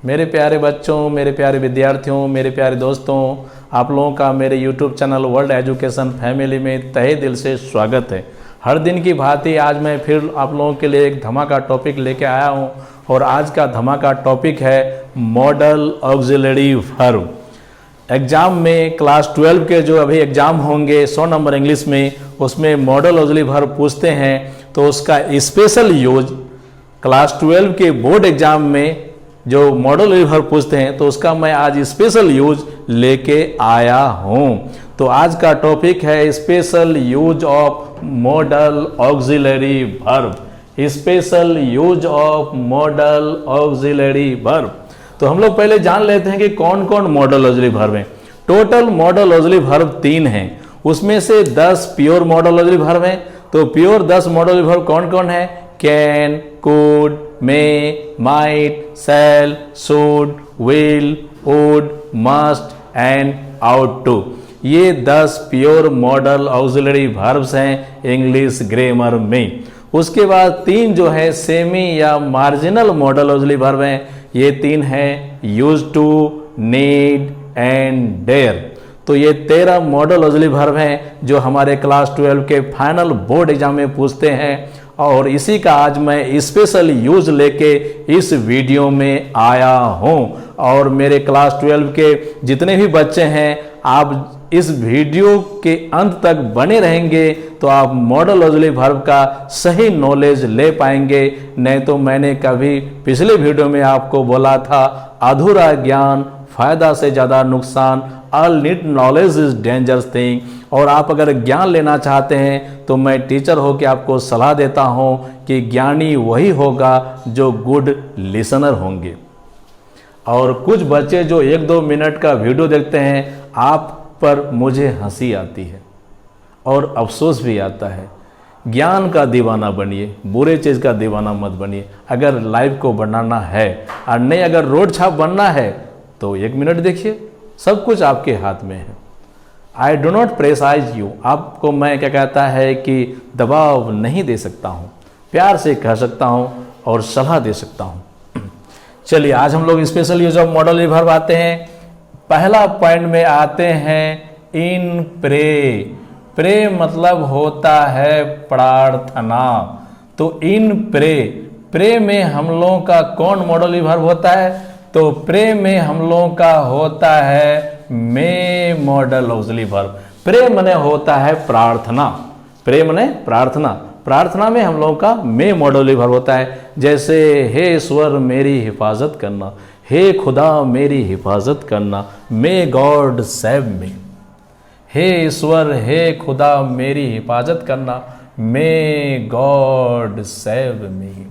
मेरे प्यारे बच्चों, मेरे प्यारे विद्यार्थियों, मेरे प्यारे दोस्तों, आप लोगों का मेरे YouTube channel world education family में तहे दिल से स्वागत है। हर दिन की भांति आज मैं फिर आप लोगों के लिए एक धमाका टॉपिक लेके आया हूं और आज का धमाका टॉपिक है मॉडल ऑक्सिलरी वर्ब। एग्ज़ाम में क्लास 12 के जो अभी एग्ज़ाम होंगे 100 नंबर इंग्लिश में, उसमें मॉडल ऑक्सिलरी वर्ब पूछते हैं तो उसका स्पेशल यूज क्लास 12 के बोर्ड एग्ज़ाम में जो मॉडल ऑक्सिलरी वर्ब पूछते हैं तो उसका मैं आज स्पेशल यूज लेके आया हूं। तो आज का टॉपिक है special use of model auxiliary verb. Special use of model auxiliary verb. तो हम लोग पहले जान लेते हैं कि कौन कौन मॉडल ऑक्सिलरी वर्ब हैं। टोटल मॉडल ऑक्सिलरी वर्ब 3 हैं, उसमें से 10 प्योर मॉडल ऑक्सिलरी वर्ब हैं। तो प्योर 10 मॉडल ऑक्सिलरी वर्ब कौन कौन है? Can, could, may, might, shall, should, will, would, must and ought to. ये 10 प्योर मॉडल ऑक्सिलरी वर्ब्स हैं इंग्लिश ग्रामर में। उसके बाद 3 जो है सेमी या मार्जिनल मॉडल ऑक्सिलरी वर्ब हैं। ये 3 हैं used to, need and dare. तो ये 13 मॉडल ऑक्सिलरी वर्ब हैं जो हमारे क्लास 12 के फाइनल बोर्ड एग्जाम में पूछते हैं और इसी का आज मैं स्पेशल यूज लेके इस वीडियो में आया हूं। और मेरे क्लास 12 के जितने भी बच्चे हैं, आप इस वीडियो के अंत तक बने रहेंगे तो आप मॉडल ऑक्सिलरी वर्ब का सही नॉलेज ले पाएंगे। नहीं तो मैंने कभी पिछले वीडियो में आपको बोला था, अधूरा ज्ञान फायदा से ज़्यादा नुकसान, all need knowledge is dangerous thing. और आप अगर ज्ञान लेना चाहते हैं तो मैं टीचर हो के आपको सलाह देता हूं कि ज्ञानी वही होगा जो गुड लिसनर होंगे। और कुछ बच्चे जो 1-2 मिनट का वीडियो देखते हैं, आप पर मुझे हंसी आती है और अफसोस भी आता है। ज्ञान का दीवाना बनिए, बुरे चीज़ का दीवाना मत बनिए। अगर लाइफ को बनाना है और नहीं अगर रोड छाप बनना है तो 1 मिनट देखिए, सब कुछ आपके हाथ में है। I do not precise you. आपको मैं क्या कहता है कि दबाव नहीं दे सकता हूँ, प्यार से कह सकता हूँ और सलाह दे सकता हूँ। चलिए आज हम लोग special use of model auxiliary verb आते हैं। पहला पॉइंट में आते हैं इन प्रे। प्रे मतलब होता है प्रार्थना। तो इन प्रे, प्रे में हम लोगों का कौन मॉडल ऑक्सिलरी वर्ब होता है? तो प्रे में हम लोगों का होता है मे मॉडल ऑक्सिलरी वर्ब। प्रे मने होता है प्रार्थना, प्रे मने प्रार्थना। प्रार्थना में हम लोगों का मे मॉडल ऑक्सिलरी वर्ब होता है। जैसे हे ईश्वर मेरी हिफाजत करना, हे खुदा मेरी हिफाजत करना, मे गॉड सेव मी। हे ईश्वर, हे खुदा मेरी हिफाजत करना, may God save me,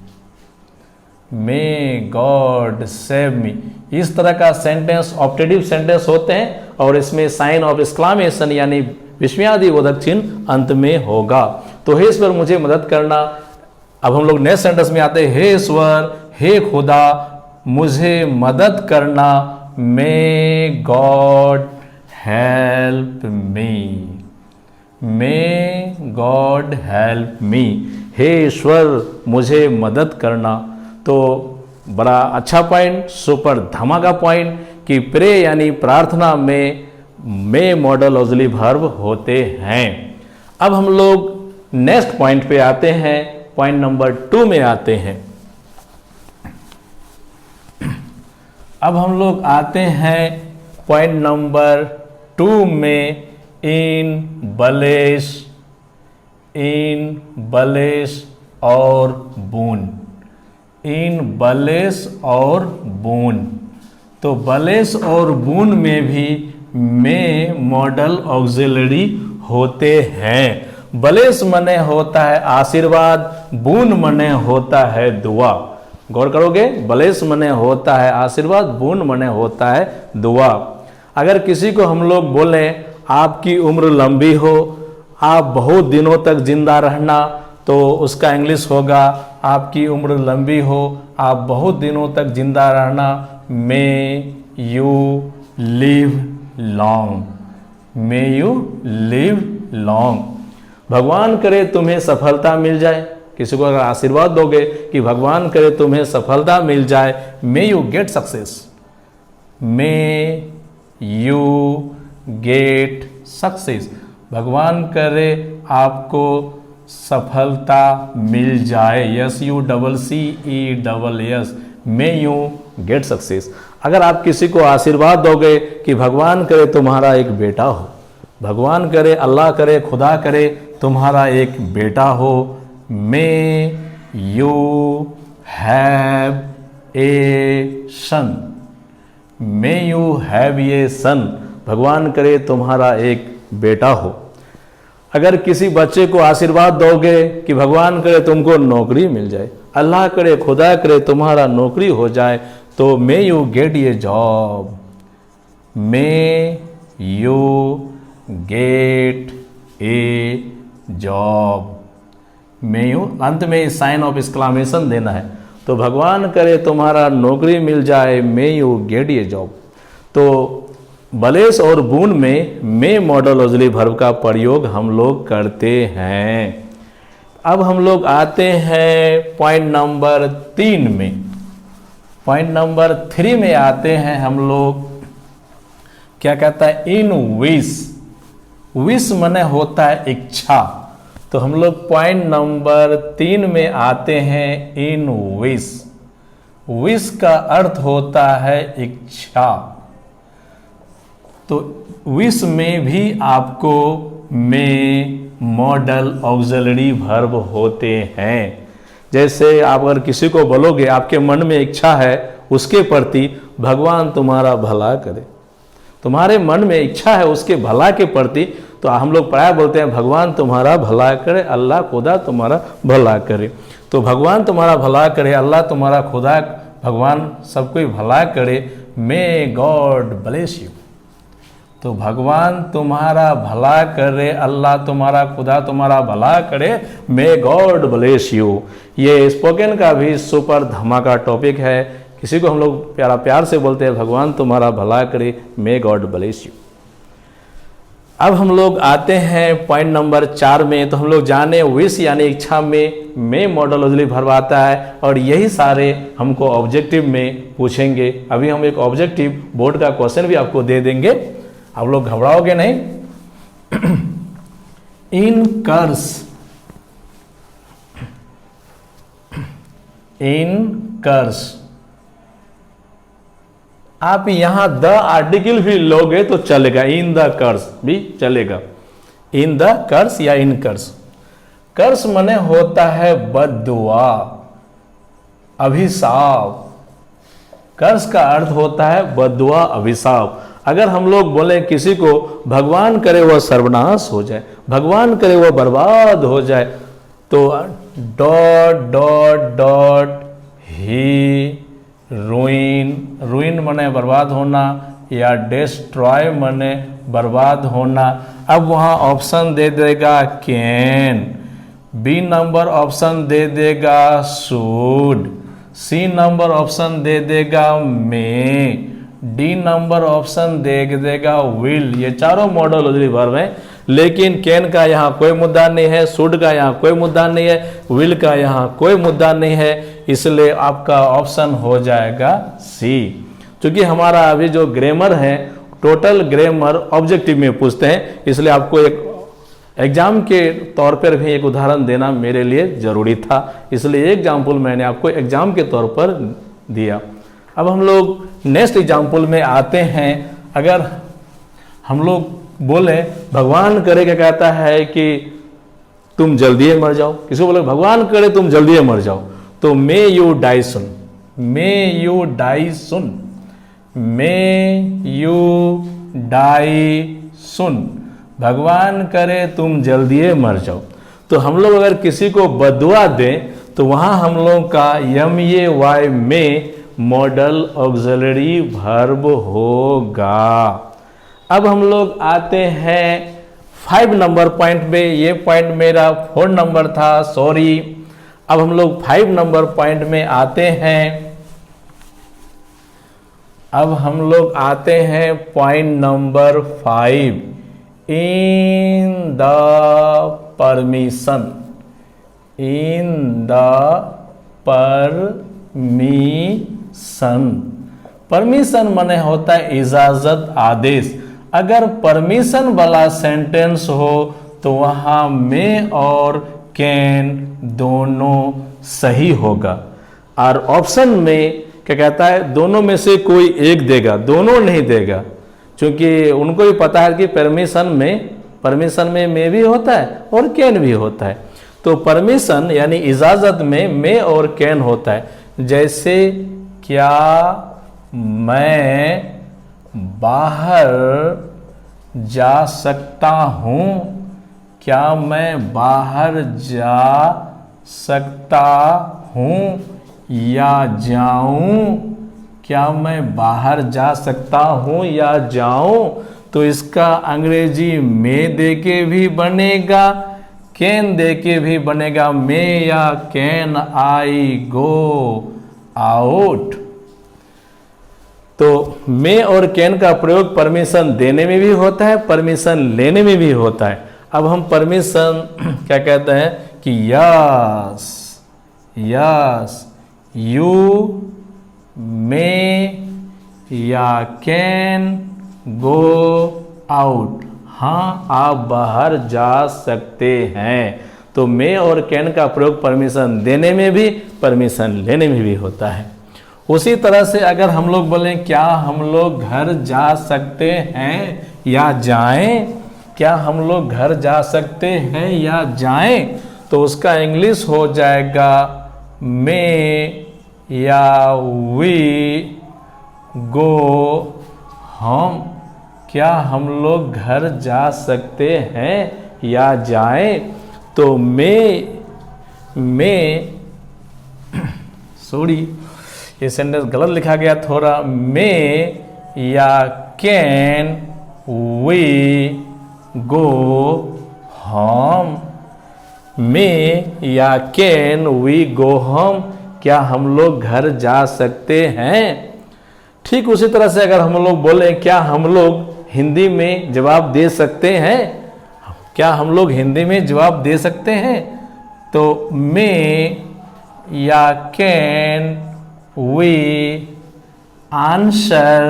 may God save me. इस तरह का सेंटेंस ऑप्टेटिव सेंटेंस होते हैं और इसमें साइन ऑफ एक्सक्लामेशन यानी विस्मयादिबोधक चिन्ह अंत में होगा। तो हे ईश्वर मुझे मदद करना। अब हम लोग नेक्स्ट सेंटेंस में आते हैं, हे ईश्वर, हे खुदा मुझे मदद करना, may God help me, may God help me. हे ईश्वर मुझे मदद करना। तो बड़ा अच्छा पॉइंट, सुपर धमाका पॉइंट कि प्रे यानी प्रार्थना में मे मॉडल ऑक्सिलरी वर्ब होते हैं। अब हम लोग नेक्स्ट पॉइंट पे आते हैं, पॉइंट नंबर 2 में आते हैं। अब हम लोग आते हैं पॉइंट नंबर 2 में, इन बलेस, इन बलेस और बून। इन बलेस और बून। तो बलेस और बून में भी मे मॉडल ऑक्सिलरी होते हैं। बलेस मने होता है आशीर्वाद, बून मने होता है दुआ। गौर करोगे, बलेस मने होता है आशीर्वाद, बून मने होता है दुआ। अगर किसी को हम लोग बोलें आपकी उम्र लंबी हो, आप बहुत दिनों तक जिंदा रहना, तो उसका इंग्लिश होगा आपकी उम्र लंबी हो, आप बहुत दिनों तक जिंदा रहना, may you live long, may you live long. भगवान करे तुम्हें सफलता मिल जाए, किसी को अगर आशीर्वाद दोगे कि भगवान करे तुम्हें सफलता मिल जाए, may you get success, may you get success, भगवान करे आपको सफलता मिल जाए, SUCCESS, may you get success. अगर आप किसी को आशीर्वाद दोगे कि भगवान करे तुम्हारा एक बेटा हो, भगवान करे, अल्लाह करे, खुदा करे तुम्हारा एक बेटा हो, may you have a son, may you have a son, भगवान करे तुम्हारा एक बेटा हो। अगर किसी बच्चे को आशीर्वाद दोगे कि भगवान करे तुमको नौकरी मिल जाए, अल्लाह करे, खुदा करे तुम्हारा नौकरी हो जाए, तो may you get A job, may you get A job, may you, अंत में साइन ऑफ एक्सक्लामेशन देना है, तो भगवान करे तुम्हारा नौकरी मिल जाए, may you get A job. तो बलेस और बून में मे मॉडल ऑक्सिलरी वर्ब का प्रयोग हम लोग करते हैं। अब हम लोग आते हैं पॉइंट नंबर 3 में। पॉइंट नंबर 3 में आते हैं हम लोग, क्या कहता है, इन विश। विश माने होता है इच्छा, तो हम लोग पॉइंट नंबर 3 में आते हैं, इन विश। विश का अर्थ होता है इच्छा, तो विश में भी आपको मे मॉडल ऑक्सिलरी वर्ब होते हैं। जैसे आप अगर किसी को बोलोगे आपके मन में इच्छा है उसके प्रति भगवान तुम्हारा भला करे, तुम्हारे मन में इच्छा है उसके भला के प्रति, तो हम लोग प्राय बोलते हैं भगवान तुम्हारा भला करे, अल्लाह खुदा तुम्हारा भला करे। तो भगवान तुम्हारा भला करे, अल्लाह तुम्हारा खुदा, भगवान सबको भला करे, मे गॉड ब्लेस यू। तो भगवान तुम्हारा भला करे, अल्लाह तुम्हारा खुदा तुम्हारा भला करे, मे गॉड ब्लेस यू। ये स्पोकन का भी सुपर धमाका टॉपिक है। किसी को हम लोग प्यार से बोलते हैं भगवान तुम्हारा भला करे, मे गॉड ब्लेस यू। अब हम लोग आते हैं पॉइंट नंबर 4 में। तो हम लोग जाने विश यानी इच्छा में मे मॉडल ऑक्सिलरी वर्ब आता है, और यही सारे हमको ऑब्जेक्टिव में पूछेंगे। अभी हम एक ऑब्जेक्टिव बोर्ड का क्वेश्चन भी आपको दे देंगे, आप लोग घबराओगे नहीं। इन कर्स, इन कर्स, आप यहां द आर्टिकल भी लोगे तो चलेगा, इन द कर्स भी चलेगा, इन द कर्स या इन कर्स। कर्स माने होता है बद्दुआ, अभिशाप। कर्स का अर्थ होता है बद्दुआ, अभिशाप। अगर हम लोग बोले किसी को भगवान करे वह सर्वनाश हो जाए, भगवान करे वह बर्बाद हो जाए, तो डॉट डॉट डॉट ही रुइन, रुइन माने बर्बाद होना, या डिस्ट्रॉय माने बर्बाद होना। अब वहाँ ऑप्शन दे देगा कैन, बी नंबर ऑप्शन दे देगा शुड, सी नंबर ऑप्शन दे देगा मे, डी नंबर ऑप्शन दे देगा विल। ये चारों मॉडल ऑक्सिलरी वर्ब हैं, लेकिन कैन का यहाँ कोई मुद्दा नहीं है, शुड का यहाँ कोई मुद्दा नहीं है, विल का यहाँ कोई मुद्दा नहीं है, इसलिए आपका ऑप्शन हो जाएगा सी। क्योंकि हमारा अभी जो ग्रामर है टोटल ग्रामर ऑब्जेक्टिव में पूछते हैं, इसलिए आपको एक एग्जाम के तौर पर भी एक उदाहरण देना मेरे लिए जरूरी था, इसलिए एग्जाम्पल मैंने आपको एग्जाम के तौर पर दिया। अब हम लोग नेक्स्ट एग्जाम्पल में आते हैं। अगर हम लोग बोले भगवान करे, क्या कहता है कि तुम जल्दी मर जाओ, किसी को बोले भगवान करे तुम जल्दी मर जाओ, तो may you die soon, may you die soon, may you die soon, भगवान करे तुम जल्दी मर जाओ। तो हम लोग अगर किसी को बदुआ दें तो वहां हम लोग का MAY में मॉडल ऑक्सिलरी वर्ब होगा। अब हम लोग आते हैं 5 नंबर पॉइंट में। ये पॉइंट मेरा 4 नंबर था, सॉरी। अब हम लोग 5 नंबर पॉइंट में आते हैं। अब हम लोग आते हैं point number 5, in the permission, in the permission. Permission माने होता है इजाजत, आदेश। अगर परमिशन वाला सेंटेंस हो तो वहां में और कैन दोनों सही होगा। और ऑप्शन में क्या कहता है, दोनों में से कोई एक देगा, दोनों नहीं देगा, क्योंकि उनको भी पता है कि परमिशन में भी होता है और कैन भी होता है। तो परमिशन यानी इजाजत में और कैन होता है। जैसे क्या मैं बाहर जा सकता हूँ, क्या मैं बाहर जा सकता हूँ या जाऊं, क्या मैं बाहर जा सकता हूं या जाऊं, तो इसका अंग्रेजी में देके भी बनेगा, कैन देके भी बनेगा। मे या कैन आई गो आउट। तो मे और कैन का प्रयोग परमिशन देने में भी होता है, परमिशन लेने में भी होता है। अब हम परमिशन क्या कहते हैं कि यस यस यू मे या कैन गो आउट। हाँ, आप बाहर जा सकते हैं। तो मे और कैन का प्रयोग परमिशन देने में भी, परमिशन लेने में भी होता है। उसी तरह से अगर हम लोग बोलें क्या हम लोग घर जा सकते हैं या जाएं, क्या हम लोग घर जा सकते हैं या जाएं, तो उसका इंग्लिश हो जाएगा मे या वी गो होम। क्या हम लोग घर जा सकते हैं या जाएं, तो मैं सॉरी ये सेंटेंस गलत लिखा गया थोड़ा। मे या कैन वी गो होम। मे या कैन वी गो होम, क्या हम लोग घर जा सकते हैं। ठीक उसी तरह से अगर हम लोग बोले क्या हम लोग हिंदी में जवाब दे सकते हैं, क्या हम लोग हिंदी में जवाब दे सकते हैं, तो मे या can we answer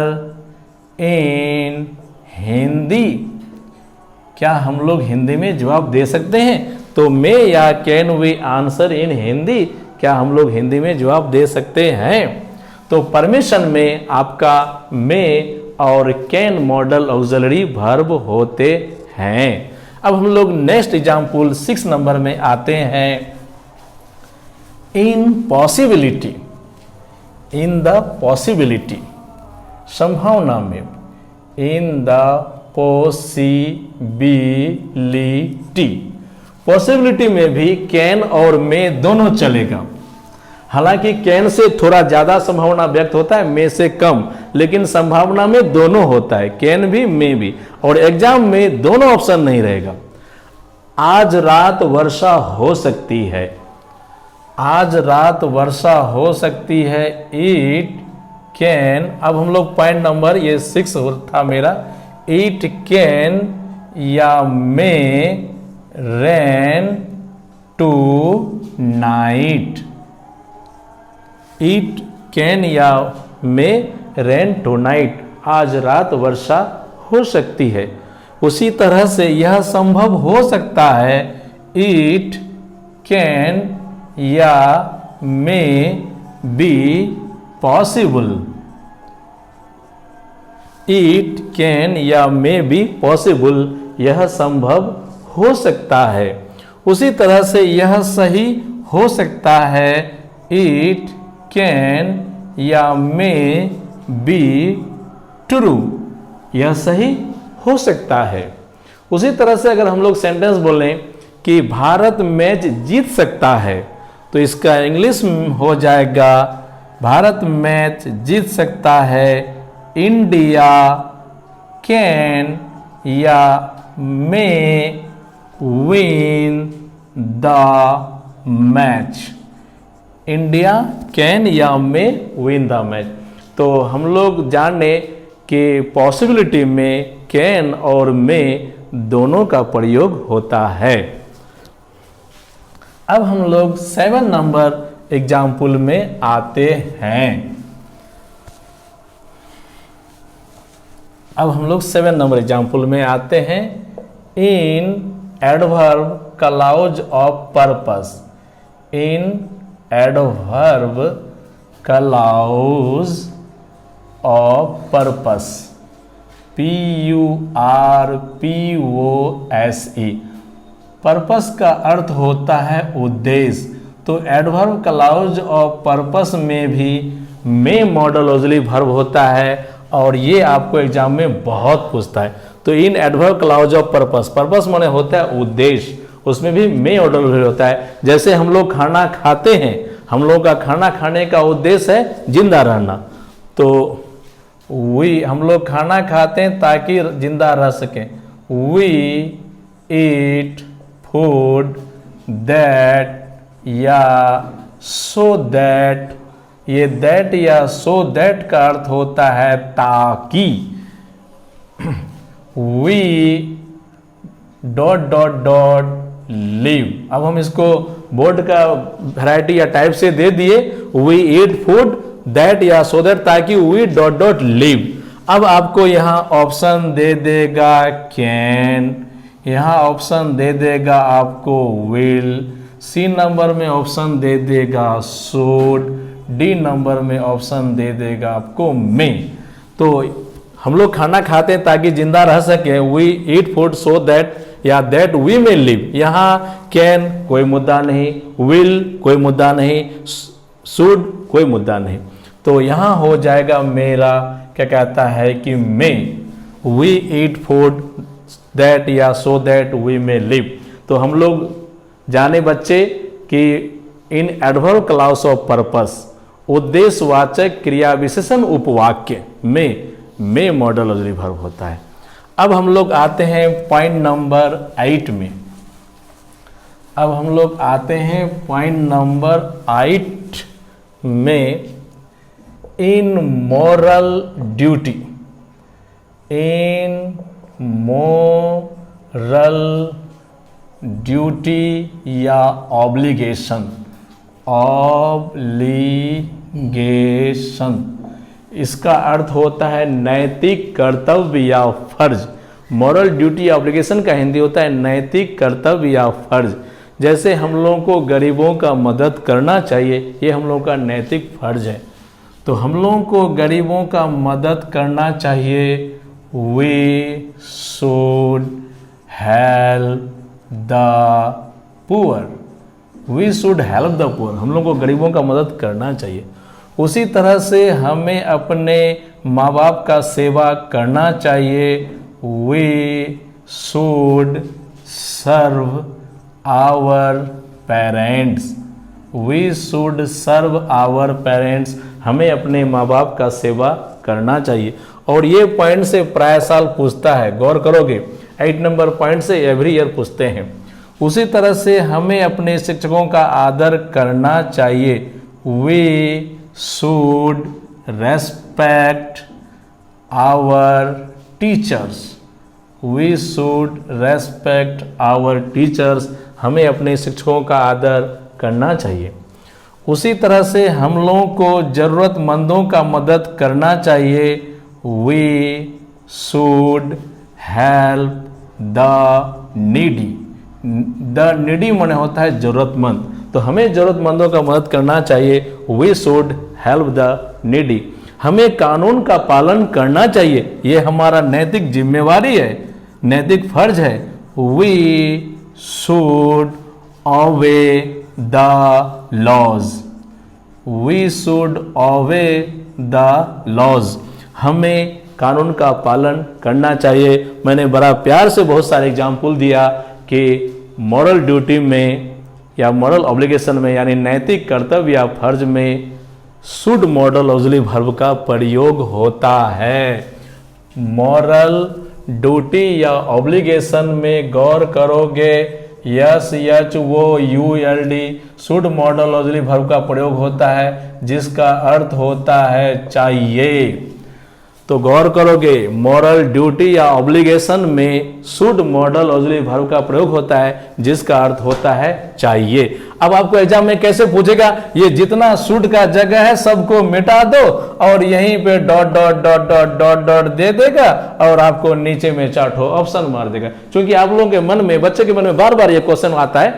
in Hindi. क्या हम लोग हिंदी में जवाब दे सकते हैं, तो मे या can we answer in Hindi, क्या हम लोग हिंदी में जवाब दे सकते हैं। तो परमिशन में आपका मे और कैन मॉडल ऑक्सिलरी वर्ब होते हैं। अब हम लोग नेक्स्ट एग्जाम्पल 6 नंबर में आते हैं। इन पॉसिबिलिटी, इन द पॉसिबिलिटी, संभावना में। इन द पॉसिबिलिटी, पॉसिबिलिटी में भी कैन और मे दोनों चलेगा। हालांकि कैन से थोड़ा ज्यादा संभावना व्यक्त होता है, मे से कम, लेकिन संभावना में दोनों होता है, कैन भी मे भी। और एग्जाम में दोनों ऑप्शन नहीं रहेगा। आज रात वर्षा हो सकती है, आज रात वर्षा हो सकती है। इट कैन, अब हम लोग पॉइंट नंबर ये 6 था मेरा। इट कैन या may rain tonight. It can या मे रेन टू नाइट, आज रात वर्षा हो सकती है। उसी तरह से यह संभव हो सकता है। इट कैन या may be possible. It can या मे बी पॉसिबल, यह संभव हो सकता है। उसी तरह से यह सही हो सकता है। इट कैन या मे बी ट्रू, यह सही हो सकता है। उसी तरह से अगर हम लोग सेंटेंस बोलें कि भारत मैच जीत सकता है, तो इसका इंग्लिश हो जाएगा भारत मैच जीत सकता है। इंडिया कैन या may win the match. India can या मे विन द मैच। तो हम लोग जाने कि पॉसिबिलिटी में कैन और मे दोनों का प्रयोग होता है। अब हम लोग 7 नंबर एग्जाम्पल में आते हैं। अब हम लोग 7 नंबर एग्जाम्पल में आते हैं। In adverb clause of purpose, in adverb clause of purpose, PURPOSE। Purpose का अर्थ होता है उद्देश्य। तो एडवर्ब क्लॉज ऑफ पर्पस में भी मे मॉडल ऑक्सिलरी वर्ब होता है और ये आपको एग्जाम में बहुत पूछता है। तो in adverb clause of purpose, purpose माने होता है उद्देश्य, उसमें भी मे मॉडल ऑक्सिलरी होता है। जैसे हम लोग खाना खाते हैं, हम लोग का खाना खाने का उद्देश्य है जिंदा रहना। तो हम लोग खाना खाते हैं ताकि जिंदा रह सकें। वी ईट फूड दैट या सो दैट, ये दैट या सो दैट का अर्थ होता है ताकि। V dot dot dot live. अब हम इसको बोर्ड का वैरायटी या टाइप से दे दिए, वी ईट फूड दैट या सो दैट, ताकि वी डॉट डॉट लिव। अब आपको यहां ऑप्शन दे देगा कैन, यहां ऑप्शन दे देगा आपको विल, सी नंबर में ऑप्शन दे देगा शुड, डी नंबर में ऑप्शन दे देगा आपको मे। तो हम लोग खाना खाते हैं ताकि जिंदा रह सके, we eat food so that या दैट वी मे लिव। यहाँ कैन कोई मुद्दा नहीं, विल कोई मुद्दा नहीं, शुड कोई मुद्दा नहीं। तो यहाँ हो जाएगा मेरा क्या कहता है कि may, we eat food that या so that we may live. तो हम लोग जाने बच्चे कि इन एडवर्ब क्लॉज ऑफ पर्पस, उद्देश्यवाचक क्रिया विशेषण उपवाक्य में मे मॉडल ऑक्सिलरी वर्ब होता है। अब हम लोग आते हैं पॉइंट नंबर 8 में। अब हम लोग आते हैं पॉइंट नंबर 8 में। इन मॉरल ड्यूटी, इन मॉरल ड्यूटी या ऑब्लिगेशन, ऑब्लिगेशन इसका अर्थ होता है नैतिक कर्तव्य या फर्ज। मॉरल ड्यूटी या ऑब्लिगेशन का हिंदी होता है नैतिक कर्तव्य या फर्ज। जैसे हम लोगों को गरीबों का मदद करना चाहिए, ये हम लोगों का नैतिक फर्ज है। तो हम लोगों को गरीबों का मदद करना चाहिए। We should help the poor, we should help the poor, हम लोग को गरीबों का मदद करना चाहिए। उसी तरह से हमें अपने माँ बाप का सेवा करना चाहिए। We should serve our parents, we should serve our parents, हमें अपने माँ बाप का सेवा करना चाहिए। और ये पॉइंट से प्राय साल पूछता है, गौर करोगे 8 नंबर पॉइंट से एवरी ईयर पूछते हैं। उसी तरह से हमें अपने शिक्षकों का आदर करना चाहिए। We should respect our teachers, we should respect our teachers, हमें अपने शिक्षकों का आदर करना चाहिए। उसी तरह से हम लोगों को ज़रूरतमंदों का मदद करना चाहिए। We should help the needy, the needy माने होता है जरूरतमंद, तो हमें जरूरतमंदों का मदद करना चाहिए। We should help the needy, हमें कानून का पालन करना चाहिए, ये हमारा नैतिक जिम्मेवारी है, नैतिक फर्ज है। We should obey the laws, we should obey the laws, हमें कानून का पालन करना चाहिए। मैंने बड़ा प्यार से बहुत सारे एग्जाम्पल दिया कि मॉरल ड्यूटी में या मॉरल ऑब्लिगेशन में यानी नैतिक कर्तव्य या फर्ज में शुड मॉडल ऑक्सिलरी वर्ब का प्रयोग होता है। मॉरल ड्यूटी या ऑब्लिगेशन में गौर करोगे यस एच वो ULD should model auxiliary verb का प्रयोग होता है, जिसका अर्थ होता है चाहिए। तो गौर करोगे, मॉरल ड्यूटी या ऑब्लिगेशन में शुड मॉडल ऑक्सिलरी वर्ब का प्रयोग होता है, जिसका अर्थ होता है चाहिए। अब आपको एग्जाम में कैसे पूछेगा, ये जितना शुड का जगह है सबको मिटा दो और यहीं पे dot dot dot dot dot dot दे देगा और आपको नीचे में चार्ट ऑप्शन मार देगा। क्योंकि आप लोगों के मन में, बच्चे के मन में बार बार ये क्वेश्चन आता है,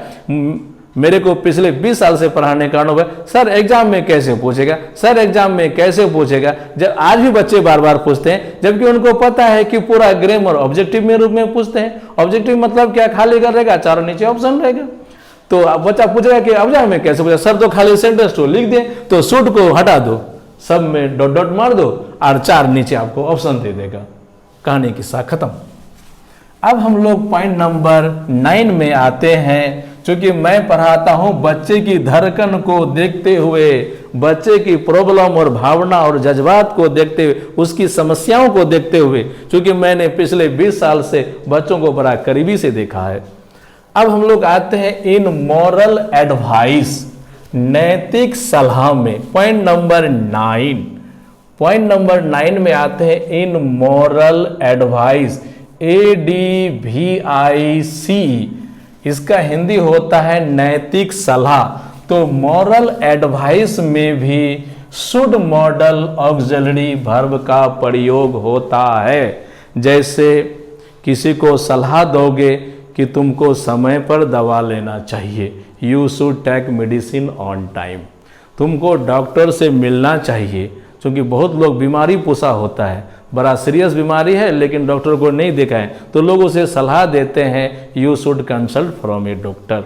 मेरे को पिछले 20 साल से पढ़ाने का अनुभव, सर एग्जाम में कैसे पूछेगा, सर एग्जाम में कैसे पूछेगा। जब आज भी बच्चे बार बार पूछते हैं, जबकि उनको पता है कि पूरा ग्रामर ऑब्जेक्टिव में रूप में पूछते हैं। ऑब्जेक्टिव मतलब क्या, खाली कर रहेगा, चारों नीचे ऑप्शन रहेगा। तो अब बच्चा पूछेगा कि एग्जाम में कैसे पूछेगा, सर तो खाली सेंटेंस तो लिख दे, तो शुड को हटा दो, सब में डॉट डॉट मार दो और 4 नीचे आपको ऑप्शन दे देगा। कहानी किस्सा खत्म। अब हम लोग पॉइंट नंबर 9 में आते हैं। क्योंकि मैं पढ़ाता हूं बच्चे की धड़कन को देखते हुए, बच्चे की प्रॉब्लम और भावना और जज्बात को देखते हुए, उसकी समस्याओं को देखते हुए, क्योंकि मैंने पिछले 20 साल से बच्चों को बड़ा करीबी से देखा है। अब हम लोग आते हैं इन मॉरल एडवाइस, नैतिक सलाह में। पॉइंट नंबर 9, पॉइंट नंबर 9 में आते हैं इन मॉरल एडवाइस, ADVIC, इसका हिंदी होता है नैतिक सलाह। तो मॉरल एडवाइस में भी शुड मॉडल ऑक्सिलरी वर्ब का प्रयोग होता है। जैसे किसी को सलाह दोगे कि तुमको समय पर दवा लेना चाहिए, you should take medicine on time. तुमको डॉक्टर से मिलना चाहिए, क्योंकि बहुत लोग बीमारी पोसा होता है, बड़ा सीरियस बीमारी है लेकिन डॉक्टर को नहीं देखा है, तो लोग उसे सलाह देते हैं you should consult from a doctor.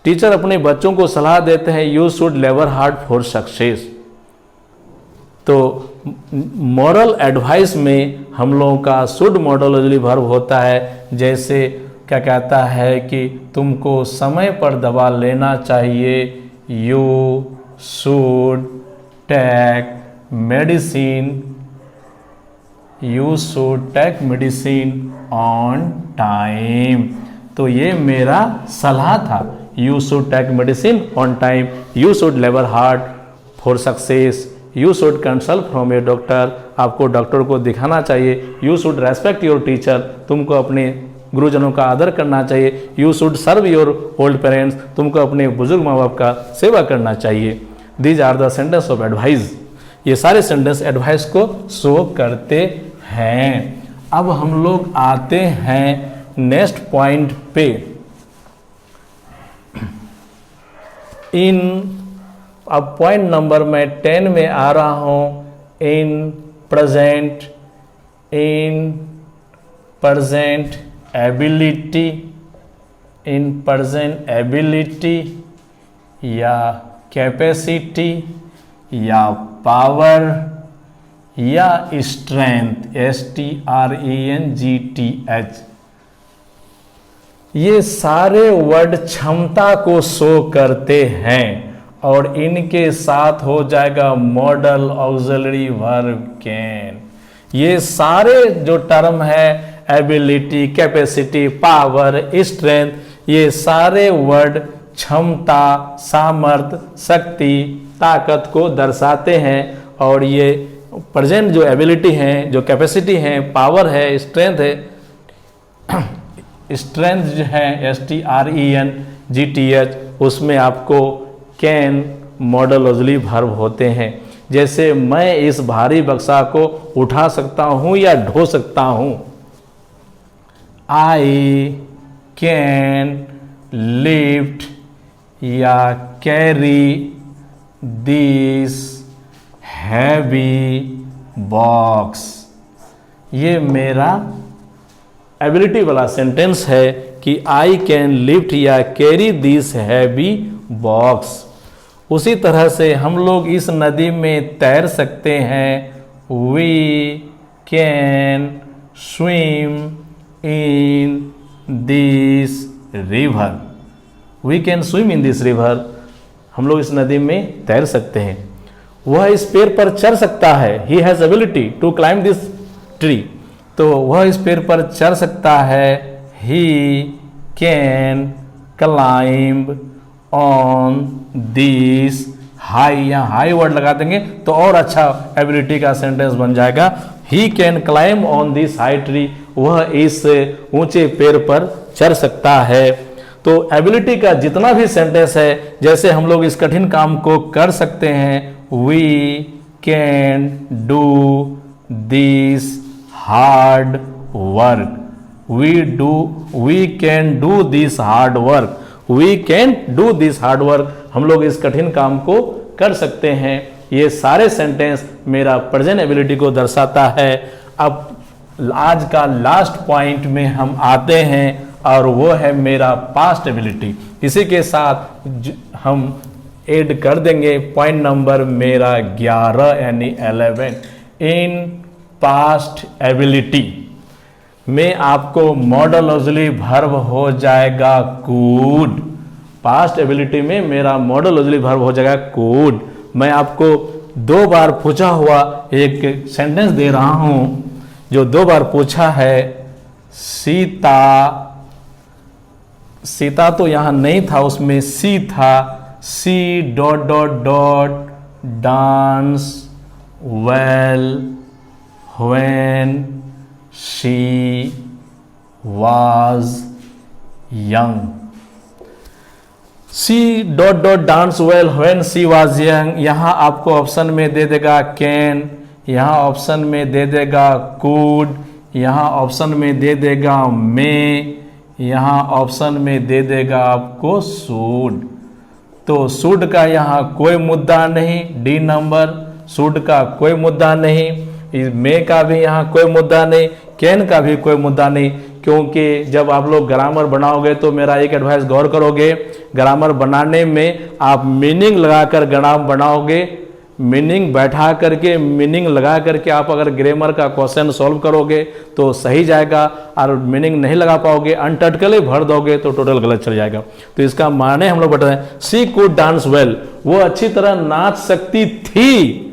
Teacher अपने बच्चों को सलाह देते हैं you should labour hard for success. तो मॉरल एडवाइस में हम लोगों का शुड मॉडल ऑक्सिलरी वर्ब होता है। जैसे क्या कहता है कि तुमको समय पर दवा लेना चाहिए, you should take medicine, you should take medicine on time. तो ये मेरा सलाह था, you should take medicine on time, you should labour hard for success, you should consult from a doctor, आपको डॉक्टर को दिखाना चाहिए, you should respect your teacher, तुमको अपने गुरुजनों का आदर करना चाहिए, you should serve your old parents, तुमको अपने बुजुर्ग माँ बाप का सेवा करना चाहिए। These are the sentence of advice. ये सारे सेंटेंस एडवाइस को शो करते हैं। अब हम लोग आते हैं नेक्स्ट पॉइंट पे। अब पॉइंट नंबर मैं 10 में आ रहा हूं। इन प्रेजेंट एबिलिटी या कैपेसिटी या पावर या स्ट्रेंथ, STRENGTH, ये सारे वर्ड क्षमता को शो करते हैं और इनके साथ हो जाएगा मॉडल ऑक्सिलरी वर्ब कैन। ये सारे जो टर्म है, एबिलिटी, कैपेसिटी, पावर, स्ट्रेंथ, ये सारे वर्ड क्षमता, सामर्थ्य, शक्ति, ताकत को दर्शाते हैं। और ये प्रेजेंट जो एबिलिटी है, जो कैपेसिटी है, पावर है, स्ट्रेंथ है, स्ट्रेंथ जो है STRENGTH, उसमें आपको कैन मॉडल ऑक्सिलरी वर्ब होते हैं। जैसे मैं इस भारी बक्सा को उठा सकता हूं या ढो सकता हूं, आई कैन लिफ्ट या कैरी दिस हैवी बॉक्स। ये मेरा एबिलिटी वाला सेंटेंस है कि आई कैन लिफ्ट या कैरी दिस हैवी बॉक्स। उसी तरह से हम लोग इस नदी में तैर सकते हैं, we can swim in this river, we can swim in this river, हम लोग इस नदी में तैर सकते हैं। वह इस पेड़ पर चढ़ सकता है, he has ability to climb this tree, तो वह इस पेड़ पर चढ़ सकता है, he can climb on this high, यहाँ हाई वर्ड लगा देंगे तो और अच्छा एबिलिटी का सेंटेंस बन जाएगा। He can climb on this high tree, वह इस ऊंचे पेड़ पर चढ़ सकता है। तो एबिलिटी का जितना भी सेंटेंस है, जैसे हम लोग इस कठिन काम को कर सकते हैं, we can do this hard work, we can do this hard work, we can do this hard work, हम लोग इस कठिन काम को कर सकते हैं। ये सारे सेंटेंस मेरा प्रेजेंट एबिलिटी को दर्शाता है। अब आज का लास्ट पॉइंट में हम आते हैं और वो है मेरा पास्ट एबिलिटी। इसी के साथ हम ऐड कर देंगे पॉइंट नंबर मेरा 11 यानी 11 इन पास्ट एबिलिटी में आपको मॉडल ऑक्सिलरी वर्ब हो जाएगा कुड। पास्ट एबिलिटी में मेरा मॉडल ऑक्सिलरी वर्ब हो जाएगा कुड। मैं आपको 2 बार पूछा हुआ एक सेंटेंस दे रहा हूं जो 2 बार पूछा है। सीता तो यहां नहीं था, उसमें सी था। C dot dot dot dance well when she was young. C dot dot dance well when she was young, यहां आपको ऑप्शन में दे देगा कैन, यहां ऑप्शन में दे देगा कुड, यहां ऑप्शन में दे देगा मे, यहां ऑप्शन में दे देगा आपको शुड। तो शुड का यहां कोई मुद्दा नहीं, डी नंबर। शुड का कोई मुद्दा नहीं, मे का भी यहां कोई मुद्दा नहीं, कैन का भी कोई मुद्दा नहीं। क्योंकि जब आप लोग ग्रामर बनाओगे तो मेरा एक एडवाइस गौर करोगे, ग्रामर बनाने में आप मीनिंग लगाकर ग्रामर बनाओगे, मीनिंग बैठा करके मीनिंग लगा करके आप अगर ग्रामर का क्वेश्चन सॉल्व करोगे तो सही जाएगा, और मीनिंग नहीं लगा पाओगे, अनटटकले भर दोगे तो टोटल गलत चल जाएगा। तो इसका माने हम लोग बता रहे हैं, शी कुड डांस वेल, वो अच्छी तरह नाच सकती थी।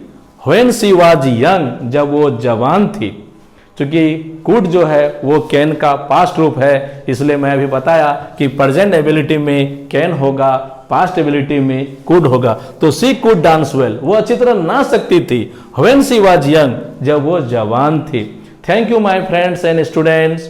व्हेन शी वाज यंग, जब वो जवान थी। क्योंकि कुड जो है वो कैन का पास्ट रूप है, इसलिए मैं अभी बताया कि प्रेजेंट एबिलिटी में कैन होगा, पास्ट एबिलिटी में कुड होगा। तो शी कुड डांस वेल, वो अच्छी तरह नाच सकती थी। व्हेन शी वाज यंग, जब वो जवान थी। Thank you my friends and students.